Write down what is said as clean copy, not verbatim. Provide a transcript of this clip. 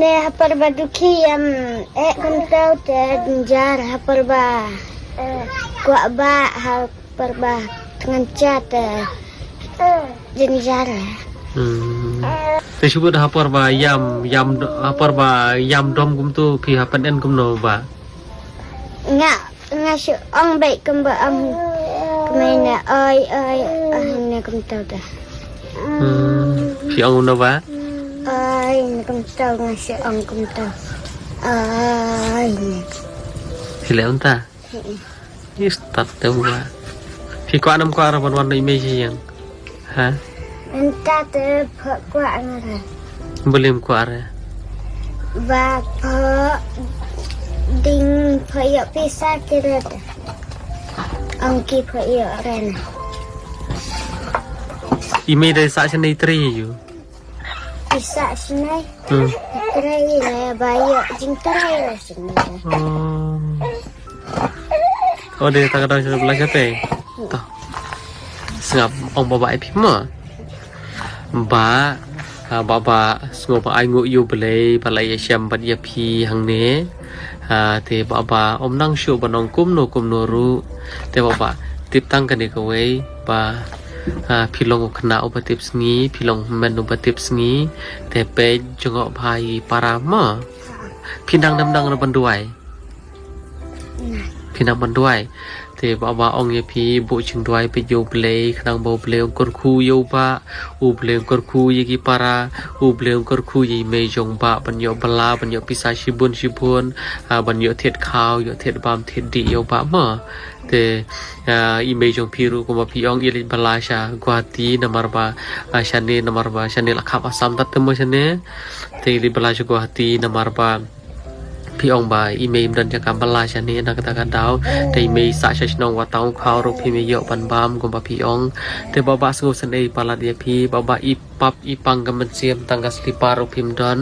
Ne haparba dukiam kontau te jar haparba gua ba haparba tengancat jenjar. Te sebut haparba yam haparba yam dom kum tu pi hapan en kum no ba. Nga su ong baik kemba kemana oi ne kontau te. Pi ong no ba. Ai ne kontau nga su ong kontau. Ai ne. Sila unta. Start te ba. Pi ko anam ko araban warna image yang. Ha? Entah te gua ngara. Belum ko ara. Ba ding phaya pisa kirat. Angki phaya ren. Image dari sa sini tri you. Pisa sinai. Trai le baya jing trai le sinai. Oh dia tak ada sebelah siapa? Tuh. Sengap ong baba ip ma. Ba baba sengop ai ngu yu belai balai syam bat ya pi hang ne. Te baba om nang shu banong kum no ru. Te baba tip tang kan ke wei ba pilong kena obatip sengi pilong men obatip sengi te pe jongok bhai para ma. Pinang dam-dang na banduai. Pinang banduai. Te baba ong ye pi bo ching duai pe yo ble khnang bo ble kor khu yo ba u ble kor khu ye ki para u ble kor khu ye me jong ba ban yo bala ban yo pisa shibun ban yo thet khaw yo thet bam thet di yo ba ma te i me jong piru ko ma pi ong ilin bala sha guati namar ba shane la kha asam tat mo shane te li bala sha guati namar baพี่องบายอีเมลดันจากการบลาชนีนักตะการดาวแต่อีเมลสะชะชนองว่าต้องข่าวรูปพี่เมย์เยอะบันบามกุมภพี่องแต่บาบาสงบสนเอปาลาเดียพี่บาบาอีปับอีปังกัมมันเสียมตั้งกัสลิปารูปพิมดัน